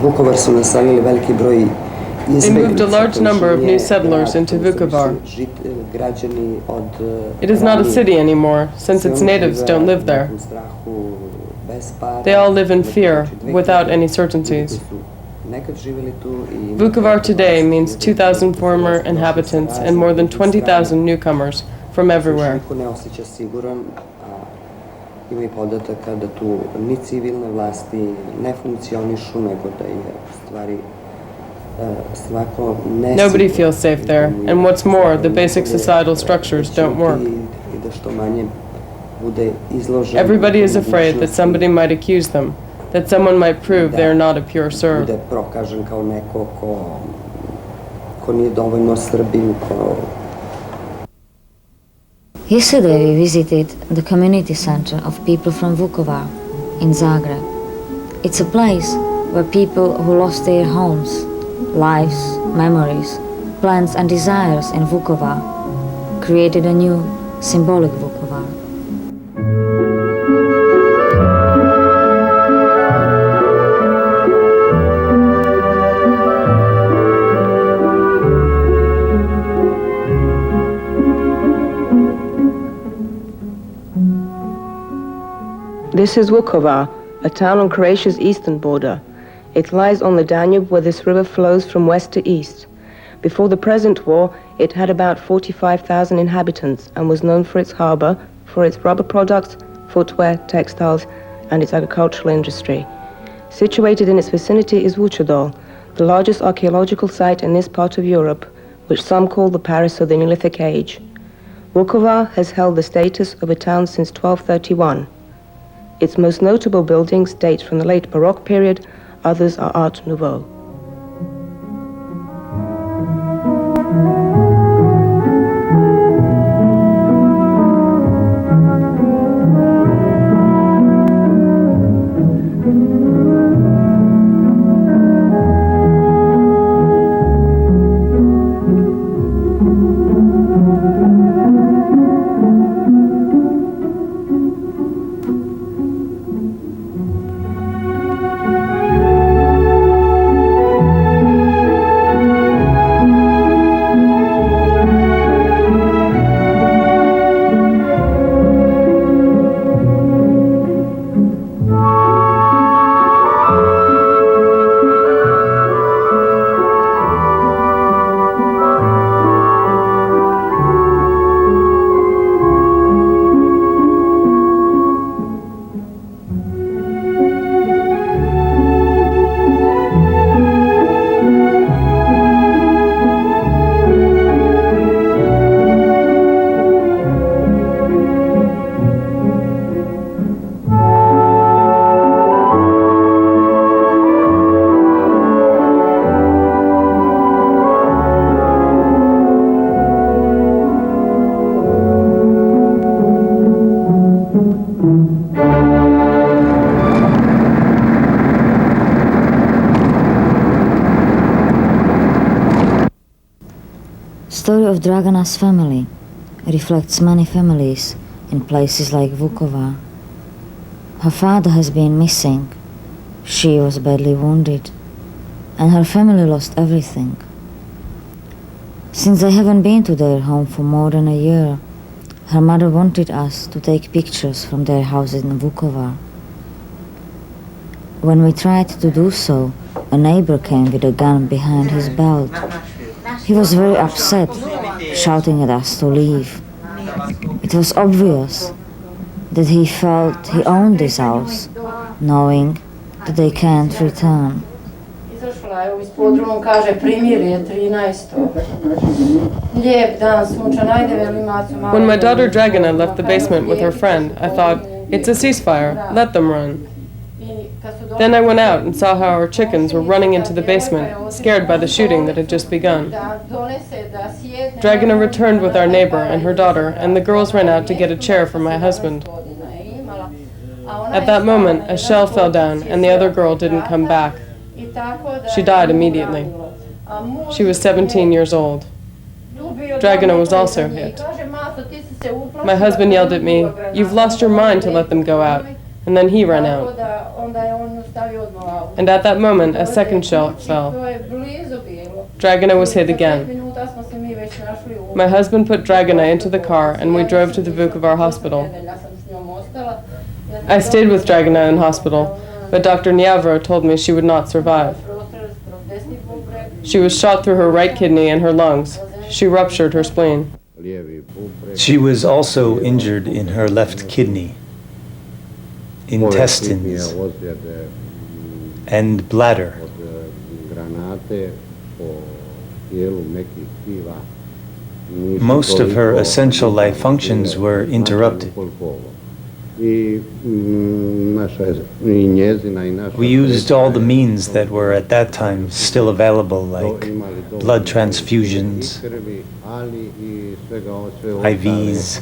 Vukovar su naselili veliki broj They moved a large number of new settlers into Vukovar. It is not a city anymore, since its natives don't live there. They all live in fear, without any certainties. Vukovar today means 2,000 former inhabitants and more than 20,000 newcomers from everywhere. Ima i podataka da tu ni civilne vlasti ne funkcionišu, nego da je stvari svako nesigurno. Nobody feels safe there, and what's more, the basic societal structures don't work. Everybody is afraid that somebody might accuse them, that someone might prove they are not a pure Serb. Bude prokažen kao neko ko nije dovoljno Srbin, Yesterday we visited the community center of people from Vukovar in Zagreb. It's a place where people who lost their homes, lives, memories, plans and desires in Vukovar created a new symbolic Vukovar. This is Vukovar, a town on Croatia's eastern border. It lies on the Danube where this river flows from west to east. Before the present war, it had about 45,000 inhabitants and was known for its harbor, for its rubber products, footwear, textiles, and its agricultural industry. Situated in its vicinity is Vučedol, the largest archaeological site in this part of Europe, which some call the Paris of the Neolithic Age. Vukovar has held the status of a town since 1231. Its most notable buildings date from the late Baroque period, others are Art Nouveau. The story of Dragana's family reflects many families in places like Vukovar. Her father has been missing, she was badly wounded, and her family lost everything. Since they haven't been to their home for more than a year, her mother wanted us to take pictures from their house in Vukovar. When we tried to do so, a neighbor came with a gun behind his belt. He was very upset, shouting at us to leave. It was obvious that he felt he owned this house, knowing that they can't return. When my daughter Dragana left the basement with her friend, I thought, it's a ceasefire, let them run. Then I went out and saw how our chickens were running into the basement, scared by the shooting that had just begun. Dragana returned with our neighbor and her daughter, and the girls ran out to get a chair for my husband. At that moment, a shell fell down, and the other girl didn't come back. She died immediately. She was 17 years old. Dragana was also hit. My husband yelled at me, "You've lost your mind to let them go out. and then he ran out. And at that moment, a second shell fell. Dragana was hit again. My husband put Dragana into the car, and we drove to the Vukovar hospital. I stayed with Dragana in hospital, but Dr. Njavro told me she would not survive. She was shot through her right kidney and her lungs. She ruptured her spleen. She was also injured in her left kidney, intestines, and bladder. Most of her essential life functions were interrupted. We used all the means that were at that time still available, like blood transfusions, IVs,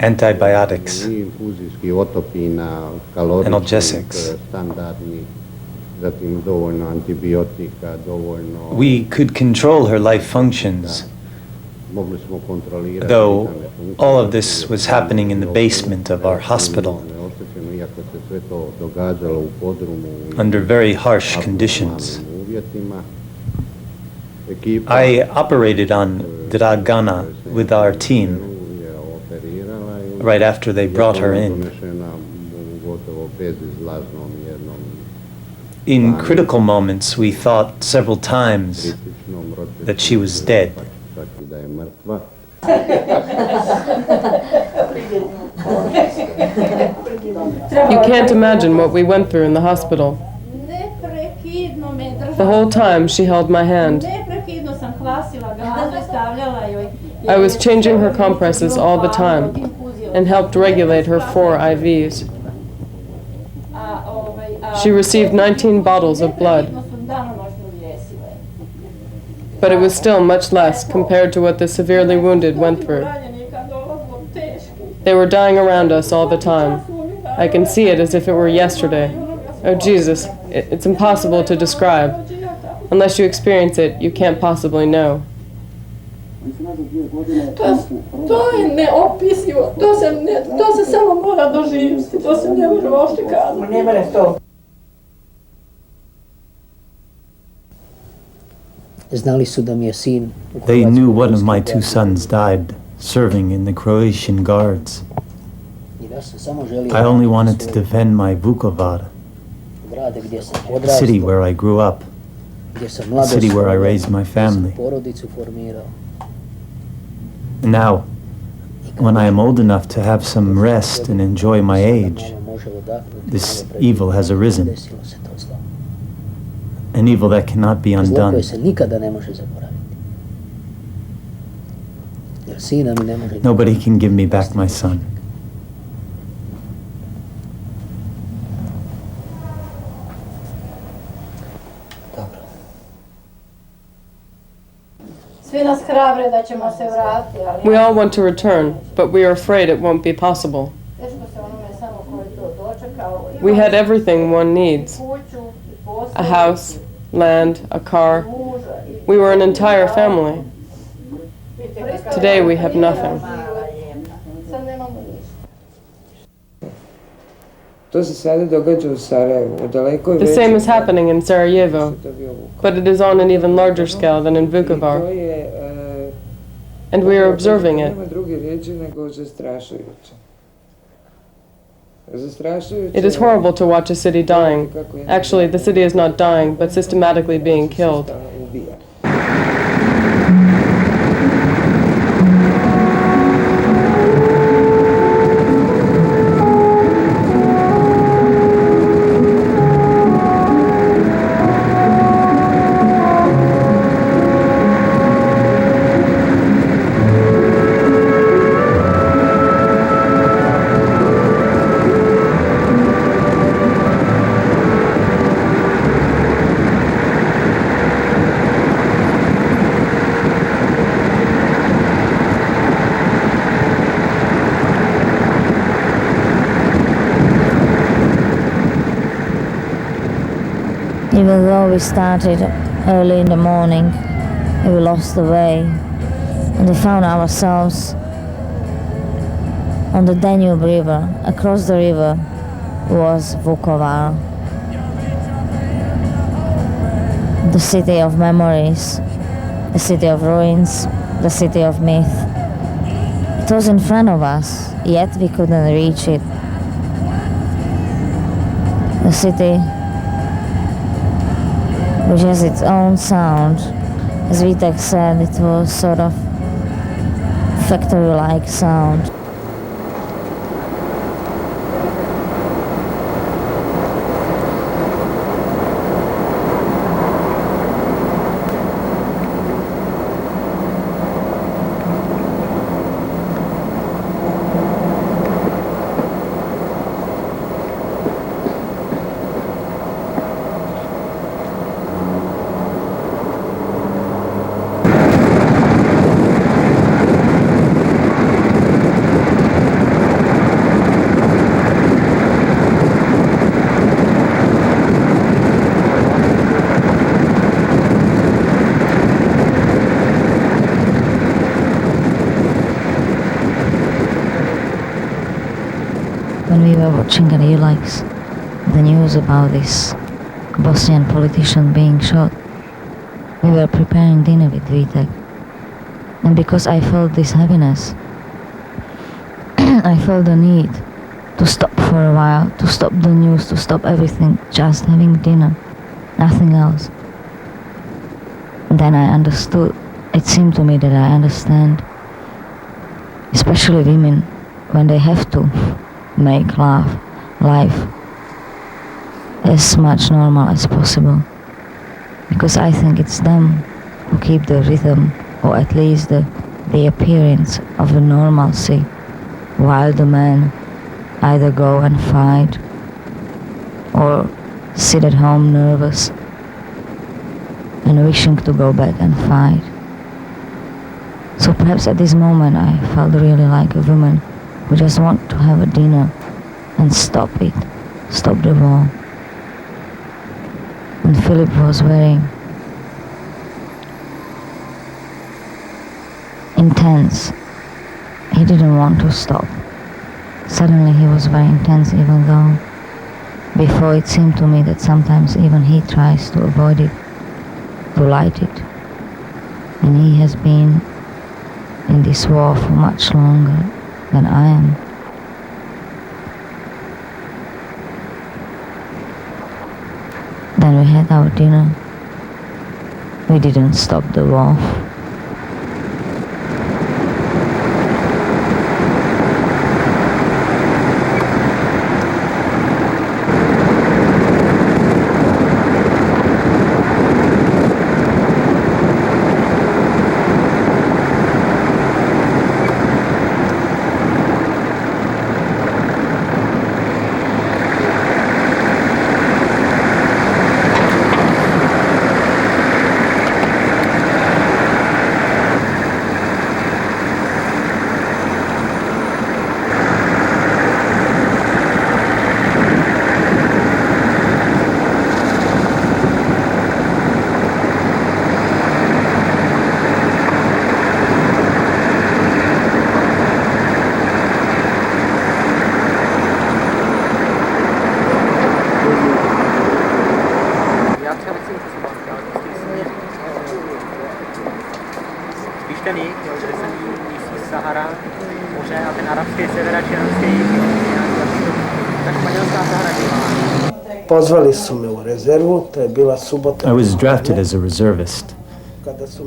antibiotics, analgesics. We could control her life functions, though all of this was happening in the basement of our hospital, under very harsh conditions. I operated on Dragana with our team right after they brought her in. In critical moments, we thought several times that she was dead. You can't imagine what we went through in the hospital. The whole time she held my hand. I was changing her compresses all the time and helped regulate her 4 IVs. She received 19 bottles of blood, but it was still much less compared to what the severely wounded went through. They were dying around us all the time. I can see it as if it were yesterday. Oh Jesus, it's impossible to describe. Unless you experience it, you can't possibly know. To je neopisivo, to se samo mora doživjeti, to se ne može uopšte kazati. They knew one of my 2 sons died, serving in the Croatian Guards. I only wanted to defend my Vukovar, the city where I grew up, the city where I raised my family. Now, when I am old enough to have some rest and enjoy my age, this evil has arisen. An evil that cannot be undone. Nobody can give me back my son. We all want to return, but we are afraid it won't be possible. We had everything one needs. A house, land, a car. We were an entire family. Today we have nothing. To se sada događa u Sarajevu, u dalekoj The same is happening in Sarajevo, but it is on an even larger scale than in Vukovar, and we are observing it. Nema druge riječi nego zastrašujuće. It is horrible to watch a city dying. Actually, the city is not dying, but systematically being killed. Even though we started early in the morning, we lost the way, and we found ourselves On the Danube River, across the river, was Vukovar, the city of memories, the city of ruins, the city of myth. It was in front of us, yet we couldn't reach it. The city, which has its own sound. As Vitek said, it was sort of factory-like sound. When we were watching at Ulex the news about this Bosnian politician being shot, we were preparing dinner with Vitek. And because I felt this heaviness, I felt the need to stop for a while, to stop the news, to stop everything, just having dinner, nothing else. And then I understood, it seemed to me that I understand, especially women, when they have to make life as much normal as possible. Because I think it's them who keep the rhythm, or at least the appearance of the normalcy, while the men either go and fight or sit at home nervous and wishing to go back and fight. So perhaps at this moment I felt really like a woman who just want to have a dinner and stop it, stop the war. And Philip was very intense. He didn't want to stop. Suddenly he was very intense, even though before it seemed to me that sometimes even he tries to avoid it, to light it. And he has been in this war for much longer than I am. Then we had our dinner. We didn't stop the war. I was drafted as a reservist.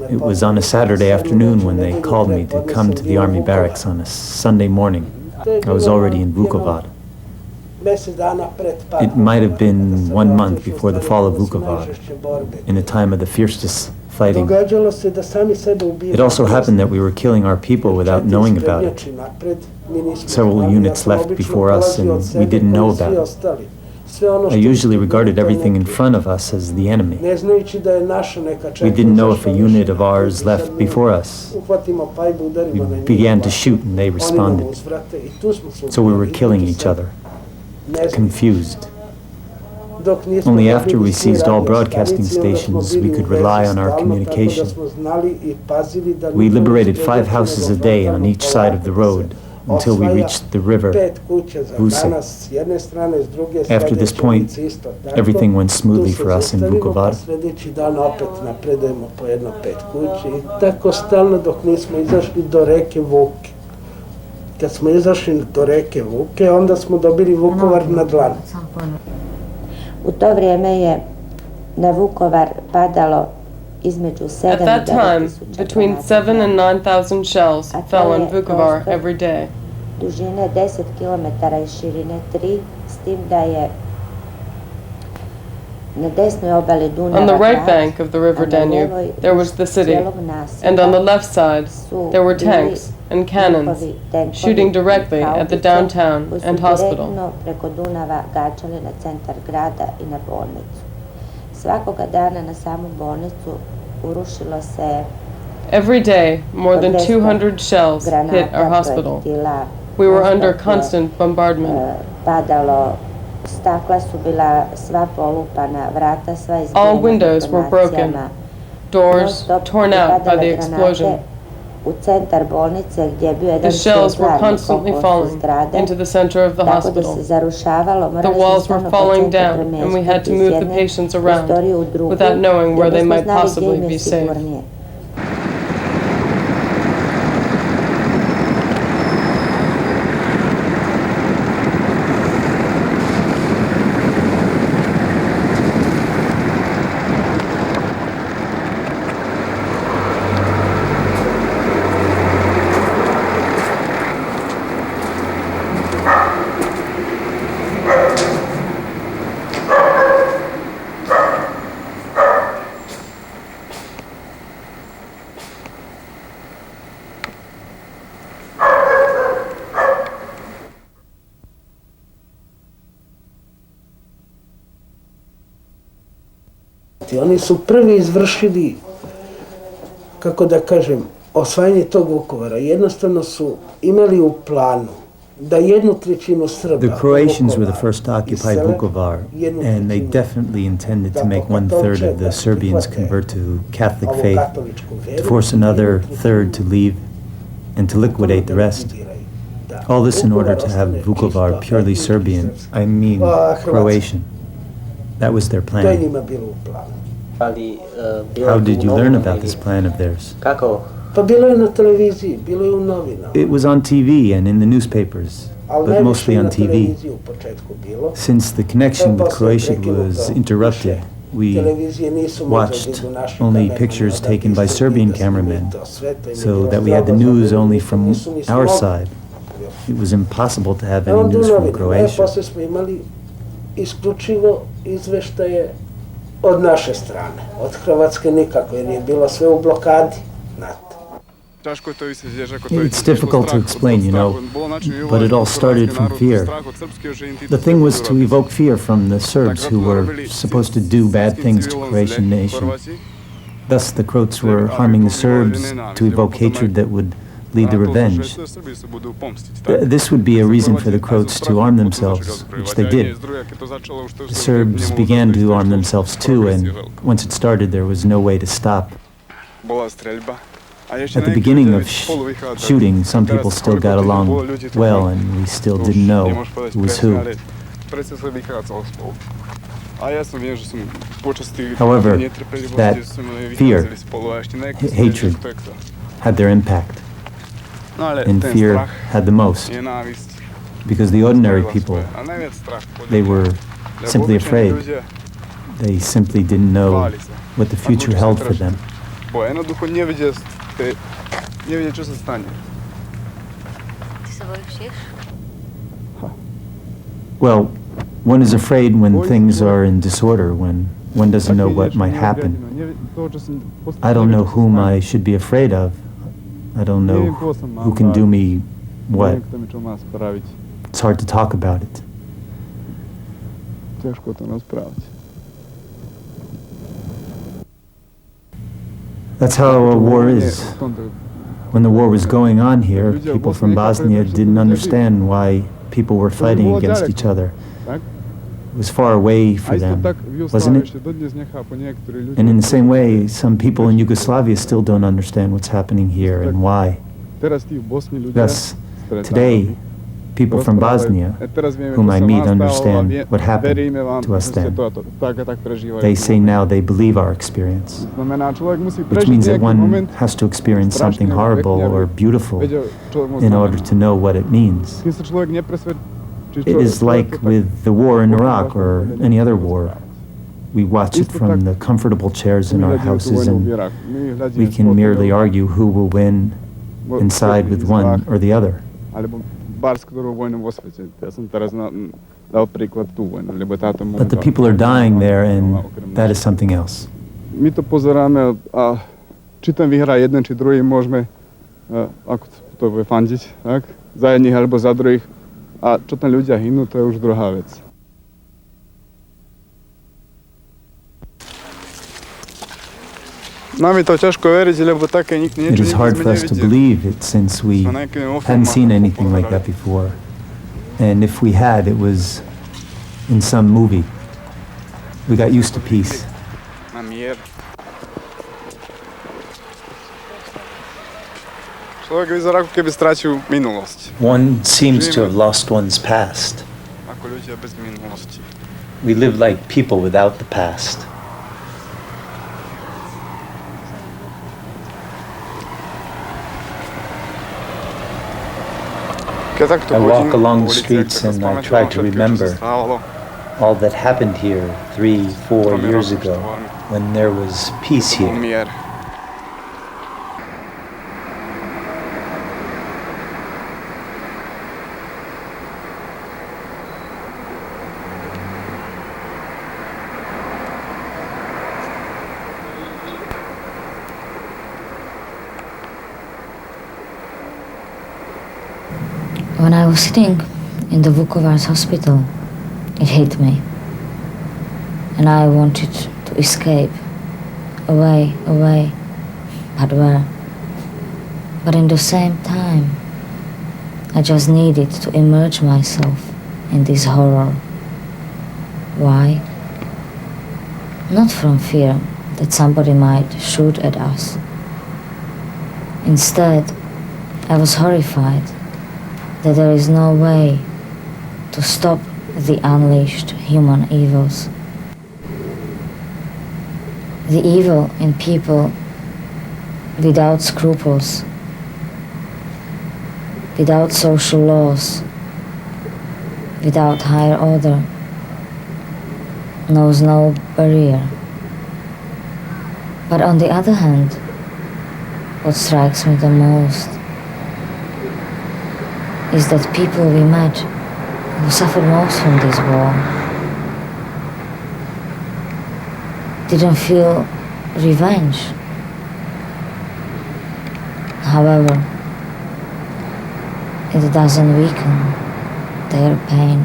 It was on a Saturday afternoon when they called me to come to the army barracks on a Sunday morning. I was already in Vukovar. It might have been 1 month before the fall of Vukovar, in a time of the fiercest fighting. It also happened that we were killing our people without knowing about it. Several units left before us and we didn't know about it. I usually regarded everything in front of us as the enemy. We didn't know if a unit of ours left before us. We began to shoot and they responded. So we were killing each other, confused. Only after we seized all broadcasting stations, we could rely on our communication. We liberated 5 houses a day on each side of the road, until we reached the river, Vuce. After this point, everything went smoothly for us in Vukovar. Sljedeći dan opet napredujemo po jedno 5 kući. Tako stalno dok nismo izašli do reke Vuke. Kad smo izašli do reke Vuke, onda smo dobili Vukovar na dlanu. U to vrijeme je na Vukovar padalo između 7 At that time, between 7 and 9,000 shells fell on Vukovar every day. Dužine 10 km i širine 3, s tim da je na desnoj obali Dunava On the right bank of the river Danube, there was the city, and on the left side, there were tanks and cannons shooting directly at the downtown and hospital. Preko Dunava gađali na centar grada i na bolnicu. Svakoga dana na samu bolnicu urušilo se Every day, more than 200 shells hit our hospital. We were under constant bombardment. Padalo, stakla su bila sva polupana, vrata sva izbijena. All windows were broken, doors torn out by the explosion. U centar bolnice gdje je bio jedan The shells were cirkularni constantly konkurs falling zgrade, into the center of the tako da hospital. se zarušavalo, The walls were falling down, and we had to move the patients around without knowing where they might possibly be saved. Oni su prvi izvršili, kako da kažem, osvajanje tog Vukovara. Jednostavno su imali u planu da 1/3 Srba. The Croatians were the first to occupy Vukovar, and they definitely intended to make 1/3 of the Serbians convert to Catholic faith, to force another third to leave, and to liquidate the rest. All this in order to have Vukovar purely Serbian, I mean Croatian. That was their To je plan. njima bilo u planu. How did you learn about this plan of theirs? Pa bilo je na televiziji, bilo je u novinama. It was on TV and in the newspapers, Ali but najviše mostly je on na TV. televiziji u početku bilo. Since the connection with Croatia was interrupted, we Televizije nisu mogle da watched idu naši only kamerama pictures da bi taken by se Serbian vidi da smo cameramen, mi to sve, to im je so bilo that we had the slabo news za only medije, from nisu ni our mogli. side. It was impossible to have Evo any tu news from novine, Croatia. posle smo imali isključivo izveštaje od naše strane. Od Hrvatske nikako, jer je bilo sve u blokadi. Znate. It's difficult to explain, you know, but it all started from fear. The thing was to evoke fear from the Serbs who were supposed to do bad things to Croatian nation. Thus, the Croats were harming the Serbs to evoke hatred that would lead to revenge. This would be a reason for the Croats to arm themselves, which they did. The Serbs began to arm themselves too, and once it started, there was no way to stop. At the beginning of shooting, some people still got along well, and we still didn't know who was who. However, that fear, hatred, had their impact, and fear had the most, because the ordinary people, they were simply afraid. They simply didn't know what the future held for them. Well, one is afraid when things are in disorder, when one doesn't know what might happen. I don't know whom I should be afraid of. I don't know who can do me what. It's hard to talk about it. That's how a war is. When the war was going on here, people from Bosnia didn't understand why people were fighting against each other. It was far away for them, wasn't it? And in the same way, some people in Yugoslavia still don't understand what's happening here and why. Thus, Today, people from Bosnia, whom I meet, understand what happened to us then. They say now they believe our experience, which means that one has to experience something horrible or beautiful in order to know what it means. It is like with the war in Iraq or any other war. We watch it from the comfortable chairs in our houses, and we can merely argue who will win and side with one or the other. But the people are dying there, and that is something else. Mi to pozeráme a či ten vyhrá jeden, či druhý, môžeme, ako to bude fandiť, tak? Za jedných alebo za druhých. A čo tam ľudia hynú, to je už druhá vec. It is hard for us to believe it since we hadn't seen anything like that before. And if we had, it was in some movie. We got used to peace. One seems to have lost one's past. We live like people without the past. I walk along the streets and I try to remember all that happened here 3-4 years ago when there was peace here. When I was sitting in the Vukovar's hospital, it hit me. And I wanted to escape. Away. But where? But in the same time, I just needed to immerse myself in this horror. Why? Not from fear that somebody might shoot at us. Instead, I was horrified that there is no way to stop the unleashed human evils. The evil in people without scruples, without social laws, without higher order, knows no barrier. But on the other hand, what strikes me the most is that people we met who suffered most from this war didn't feel revenge. However, it doesn't weaken their pain.